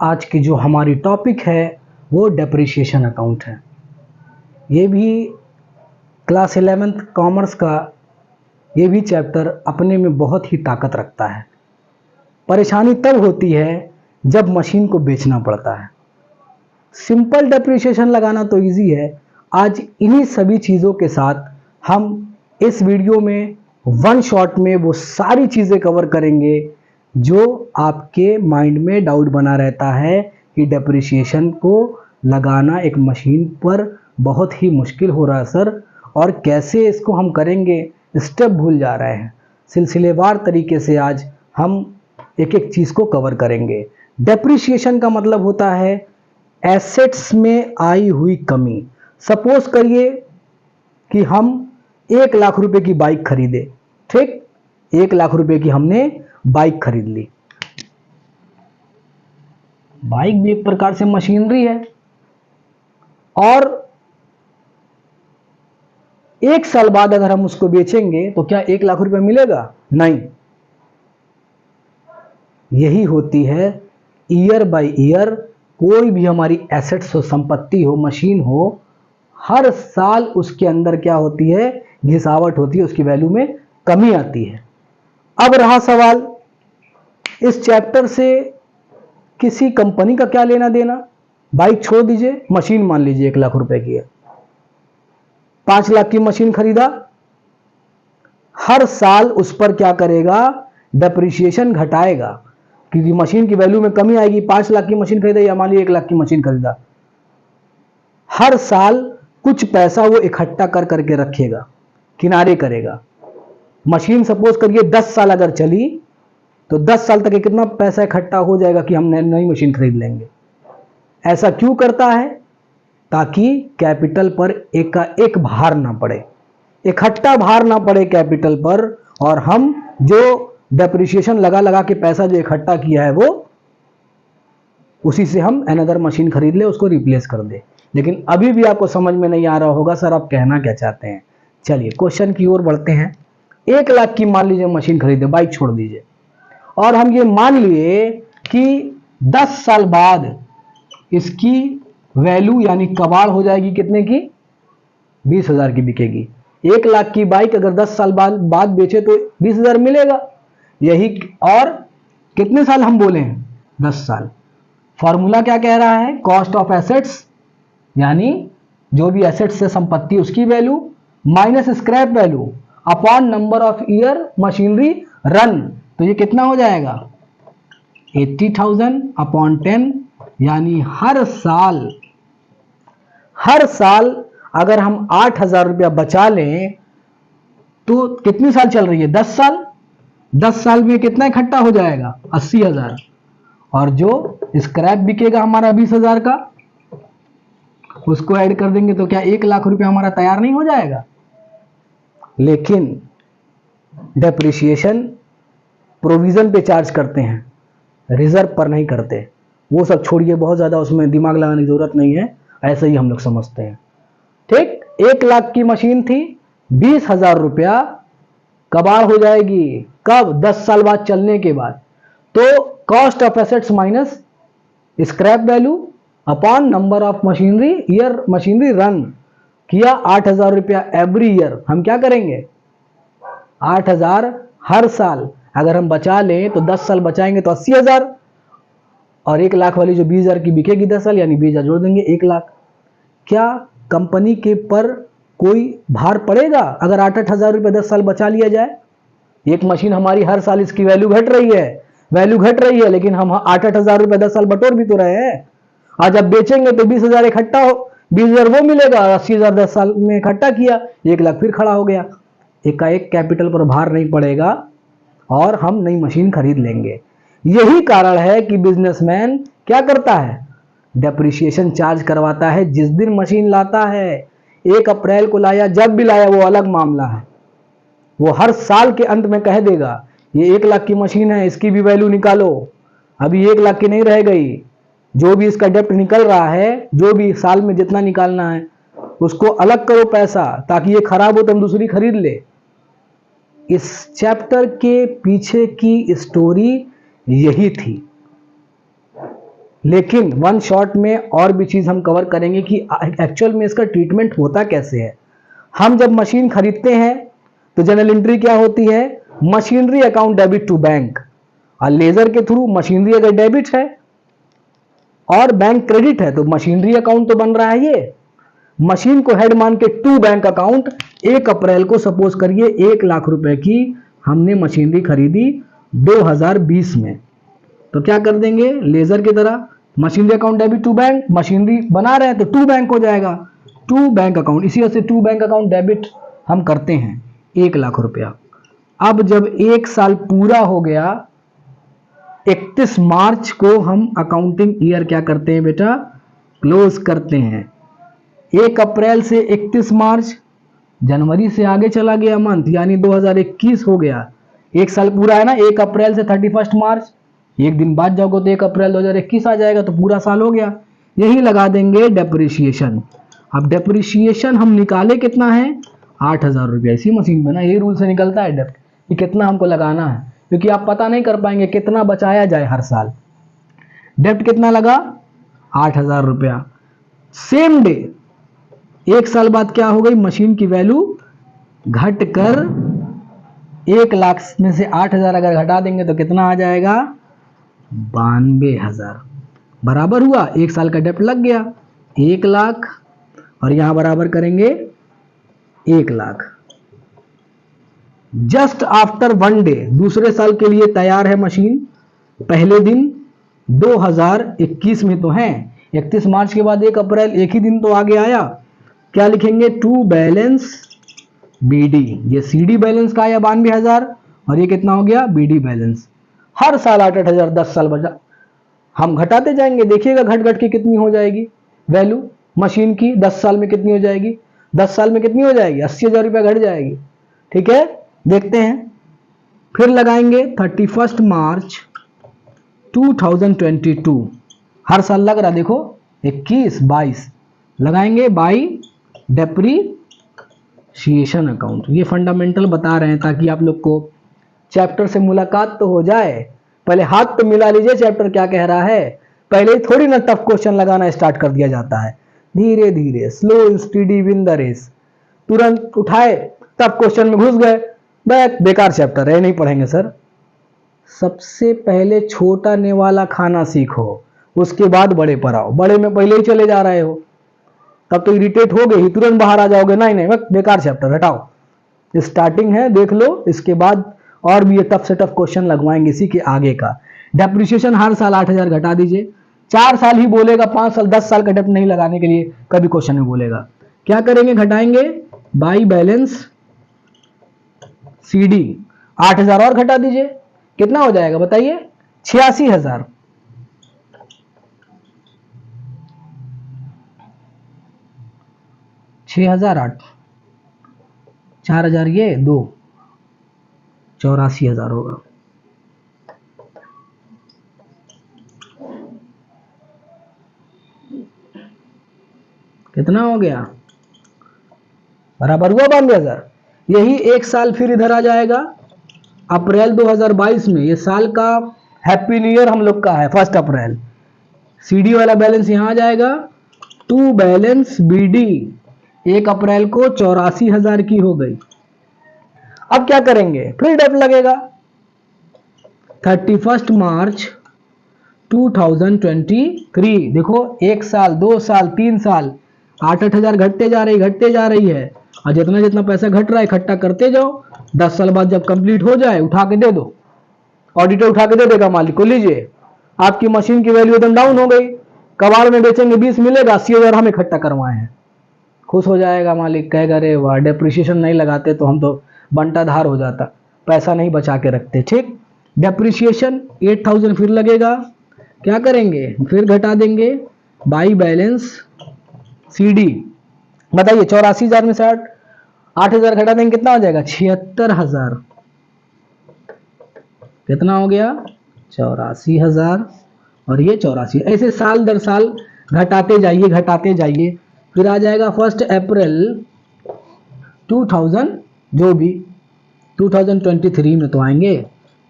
आज की जो हमारी टॉपिक है वो डेप्रिसिएशन अकाउंट है। ये भी क्लास 11th कॉमर्स का ये भी चैप्टर अपने में बहुत ही ताकत रखता है। परेशानी तब होती है जब मशीन को बेचना पड़ता है। सिंपल डेप्रिसिएशन लगाना तो इजी है। आज इन्हीं सभी चीज़ों के साथ हम इस वीडियो में वन शॉट में वो सारी चीज़ें कवर करेंगे जो आपके माइंड में डाउट बना रहता है कि डेप्रिसिएशन को लगाना एक मशीन पर बहुत ही मुश्किल हो रहा है सर, और कैसे इसको हम करेंगे, स्टेप भूल जा रहे हैं। सिलसिलेवार तरीके से आज हम एक एक चीज़ को कवर करेंगे। डेप्रिसिएशन का मतलब होता है एसेट्स में आई हुई कमी। सपोज करिए कि हम 1 लाख रुपए की बाइक खरीदे, ठीक, 1 लाख रुपए की हमने बाइक खरीद ली। बाइक भी एक प्रकार से मशीनरी है, और 1 साल बाद अगर हम उसको बेचेंगे तो क्या 1 लाख रुपए मिलेगा? नहीं। यही होती है ईयर बाय ईयर, कोई भी हमारी एसेट्स हो, संपत्ति हो, मशीन हो, हर साल उसके अंदर क्या होती है, घिसावट होती है, उसकी वैल्यू में कमी आती है। अब रहा सवाल, इस चैप्टर से किसी कंपनी का क्या लेना देना? बाइक छोड़ दीजिए, मशीन मान लीजिए 1 लाख रुपए की है, 5 लाख की मशीन खरीदा, हर साल उस पर क्या करेगा, डेप्रिसिएशन घटाएगा, क्योंकि मशीन की वैल्यू में कमी आएगी। 5 लाख की मशीन खरीदा या मान लीजिए 1 लाख की मशीन खरीदा, हर साल कुछ पैसा वो इकट्ठा कर करके रखेगा, किनारे करेगा। मशीन सपोज करिए 10 साल अगर चली तो 10 साल तक कितना पैसा इकट्ठा हो जाएगा कि हम नई मशीन खरीद लेंगे। ऐसा क्यों करता है? ताकि कैपिटल पर एक का एक भार ना पड़े, इकट्ठा भार ना पड़े कैपिटल पर, और हम जो डेप्रिसिएशन लगा लगा के पैसा जो इकट्ठा किया है वो उसी से हम अनदर मशीन खरीद ले, उसको रिप्लेस कर दे। लेकिन अभी भी आपको समझ में नहीं आ रहा होगा सर आप कहना क्या चाहते हैं। चलिए क्वेश्चन की ओर बढ़ते हैं। 1 लाख की मान लीजिए मशीन खरीदे, बाइक छोड़ दीजिए, और हम ये मान लिए कि 10 साल बाद इसकी वैल्यू यानी कबाड़ हो जाएगी कितने की? 20,000 की बिकेगी। 1 लाख की बाइक अगर 10 साल बाद बेचे तो 20,000 मिलेगा। यही, और कितने साल हम बोले हैं? 10 साल। फॉर्मूला क्या कह रहा है? कॉस्ट ऑफ एसेट्स, यानी जो भी एसेट्स से संपत्ति उसकी value minus scrap value upon number of year machinery run. तो ये कितना हो जाएगा? 80,000 अपॉन 10, यानी हर साल अगर हम 8,000 रुपया बचा लें तो कितनी साल चल रही है? 10 साल। 10 साल में कितना इकट्ठा हो जाएगा? 80,000। और जो स्क्रैप बिकेगा हमारा 20,000 का, उसको ऐड कर देंगे तो क्या 1 लाख रुपया हमारा तैयार नहीं हो जाएगा? लेकिन डेप्रिसिएशन प्रोविजन पे चार्ज करते हैं, रिजर्व पर नहीं करते। वो सब छोड़िए, बहुत ज्यादा उसमें दिमाग लगाने की जरूरत नहीं है, ऐसे ही हम लोग समझते हैं। ठीक, 1 लाख की मशीन थी, 20,000 रुपया कबाड़ हो जाएगी। कब? 10 साल बाद चलने के बाद। तो cost of assets minus scrap value upon number of machinery year machinery run किया 8,000 रुपया एवरी ईयर। हम क्या करेंगे? 8,000 हर साल अगर हम बचा लें तो 10 साल बचाएंगे तो 80,000, और 1 लाख वाली जो 20,000 की बिकेगी 10 साल, यानी 20,000 जोड़ देंगे, 1 लाख। क्या कंपनी के पर कोई भार पड़ेगा अगर 8,000 रुपये 10 साल बचा लिया जाए? एक मशीन हमारी हर साल इसकी वैल्यू घट रही है, लेकिन हम 8,000 रुपये 10 साल बटोर भी तो रहे हैं। आज अब बेचेंगे तो 20,000 इकट्ठा हो, 20,000 वो मिलेगा, 80,000 10 साल में इकट्ठा किया, 1 लाख फिर खड़ा हो गया। एकाएक कैपिटल पर भार नहीं पड़ेगा और हम नई मशीन खरीद लेंगे। यही कारण है कि बिजनेसमैन क्या करता है? डेप्रिसिएशन चार्ज करवाता है जिस दिन मशीन लाता है। 1 अप्रैल को लाया, जब भी लाया वो अलग मामला है। वो हर साल के अंत में कह देगा ये 1 लाख की मशीन है, इसकी भी वैल्यू निकालो, अभी 1 लाख की नहीं रह गई। जो भी इसका डेप्ट निकल रहा है, जो भी साल में जितना निकालना है उसको अलग करो पैसा, ताकि ये खराब हो तो हम दूसरी खरीद ले। इस चैप्टर के पीछे की स्टोरी यही थी। लेकिन वन शॉट में और भी चीज हम कवर करेंगे कि एक्चुअल में इसका ट्रीटमेंट होता कैसे है। हम जब मशीन खरीदते हैं तो जनरल एंट्री क्या होती है, machinery account debit to bank, और लेजर के थ्रू मशीनरी अगर डेबिट है और बैंक क्रेडिट है तो मशीनरी अकाउंट तो बन रहा है। ये मशीन को हेड मान के टू बैंक अकाउंट, 1 अप्रैल को सपोज करिए 1 लाख रुपए की हमने मशीनरी खरीदी 2020 में, तो क्या कर देंगे लेजर की तरह machinery account debit to bank, machinery बना रहे हैं तो टू बैंक हो जाएगा, टू बैंक अकाउंट, इसी वजह से टू बैंक अकाउंट डेबिट हम करते हैं 1 लाख रुपया। अब जब 1 साल पूरा हो गया 31 मार्च को हम अकाउंटिंग ईयर क्या करते हैं बेटा, क्लोज करते हैं। 1 अप्रैल से 31 मार्च, जनवरी से आगे चला गया मंथ, यानी 2021 हो गया। 1 साल पूरा है ना, 1 अप्रैल से 31 मार्च, एक दिन बाद जाओगे तो 1 अप्रैल 2021 आ जाएगा, तो पूरा साल हो गया। यही लगा देंगे डेप्रिसिएशन। अब डेप्रिसिएशन हम निकाले कितना है, 8,000 रुपया। इसी मशीन में ना ये रूल से निकलता है डेप्ट कि कितना हमको लगाना है, क्योंकि आप पता नहीं कर पाएंगे कितना बचाया जाए हर साल। डेप्ट कितना लगा, 8,000 रुपया। सेम डे 1 साल बाद क्या हो गई, मशीन की वैल्यू घट कर 1 लाख में से 8,000 अगर घटा देंगे तो कितना आ जाएगा, 92,000। बराबर हुआ 1 साल का डेप्ट लग गया 1 लाख, और यहां बराबर करेंगे 1 लाख। जस्ट आफ्टर 1 डे दूसरे साल के लिए तैयार है मशीन। पहले दिन 2021 में तो है, 31 मार्च के बाद 1 अप्रैल, एक ही दिन तो आगे आया। क्या लिखेंगे, टू बैलेंस बीडी। ये सीडी बैलेंस का आया 92,000, और ये कितना हो गया, बीडी बैलेंस। हर साल 8,000, 10 साल बचा, हम घटाते जाएंगे। देखिएगा घट घट के कितनी हो जाएगी वैल्यू मशीन की, 10 साल में कितनी हो जाएगी, 10 साल में कितनी हो जाएगी, 80,000 रुपया घट जाएगी। ठीक है, देखते हैं। फिर लगाएंगे 31 मार्च 2022, हर साल लग रहा, देखो 21, 22 लगाएंगे बाई डेप्रीशिएशन अकाउंट। ये फंडामेंटल बता रहे हैं ताकि आप लोग को चैप्टर से मुलाकात तो हो जाए। पहले हाथ तो मिला लीजिए चैप्टर क्या कह रहा है, पहले ही थोड़ी ना टफ क्वेश्चन लगाना स्टार्ट कर दिया जाता है। धीरे धीरे, slow and speedy win the race. तुरंत उठाए टफ क्वेश्चन में घुस गए, बेकार चैप्टर है, नहीं पढ़ेंगे सर। सबसे पहले छोटा नेवाला खाना सीखो, उसके बाद बड़े पर आओ। बड़े में पहले ही चले जा रहे हो तब तो इरिटेट हो गए ही, तुरंत बाहर आ जाओगे, नहीं नहीं बेकार चैप्टर, हटाओ। स्टार्टिंग है, देख लो, इसके बाद और भी ये टफ से टफ क्वेश्चन लगवाएंगे इसी के आगे का। डेप्रिसिएशन हर साल 8,000 घटा दीजिए। 4 साल ही बोलेगा, 5 साल 10 साल का डेप्ट नहीं लगाने के लिए कभी क्वेश्चन में बोलेगा। क्या करेंगे, घटाएंगे बाई बैलेंस सीडी, 8,000 और घटा दीजिए, कितना हो जाएगा बताइए, 86,000। 6,008, 4,000 ये 2, 84,000 होगा। कितना हो गया, बराबर हुआ 92,000। यही 1 साल फिर इधर आ जाएगा अप्रैल 2022 में। ये साल का हैप्पी न्यू ईयर हम लोग का है 1 अप्रैल। सीडी वाला बैलेंस यहां आ जाएगा, टू बैलेंस बीडी 1 अप्रैल को 84,000 की हो गई। अब क्या करेंगे, फिर डेप्ट लगेगा 31 मार्च 2023। देखो 1 साल, 2 साल, 3 साल, 8,000 घटते जा रही है, और जितना जितना पैसा घट रहा है इकट्ठा करते जाओ। 10 साल बाद जब कंप्लीट हो जाए उठा के दे दो, ऑडिटर उठा के दे देगा मालिक को, लीजिए आपकी मशीन की वैल्यू एकदम डाउन हो गई, कबाड़ में बेचेंगे 20 मिलेगा, 80,000 हम इकट्ठा करवाए हैं। खुश हो जाएगा मालिक, कहेगा अरे वाह, डेप्रिसिएशन नहीं लगाते तो हम तो बंटाधार हो जाता, पैसा नहीं बचा के रखते। ठीक, डेप्रिसिएशन 8,000 फिर लगेगा। क्या करेंगे, फिर घटा देंगे बाई बैलेंस सीडी। बताइए 84,000 में से 8,000 घटा देंगे, कितना हो जाएगा, 76,000। कितना हो गया, 84,000, और ये 84। ऐसे साल दर साल घटाते जाइए। फिर आ जाएगा 1 अप्रैल 2000, जो भी 2023 में तो आएंगे,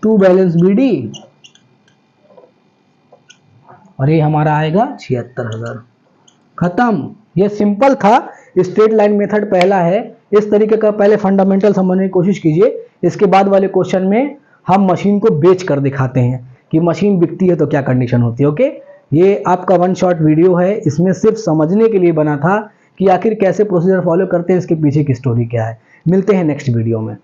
टू बैलेंस बीडी, और ये हमारा आएगा 76,000। खत्म। ये सिंपल था, स्ट्रेट लाइन मेथड पहला है। इस तरीके का पहले फंडामेंटल समझने की कोशिश कीजिए। इसके बाद वाले क्वेश्चन में हम मशीन को बेच कर दिखाते हैं कि मशीन बिकती है तो क्या कंडीशन होती है। ओके, ये आपका वन शॉट वीडियो है, इसमें सिर्फ समझने के लिए बना था कि आखिर कैसे प्रोसीजर फॉलो करते हैं, इसके पीछे की स्टोरी क्या है। मिलते हैं नेक्स्ट वीडियो में।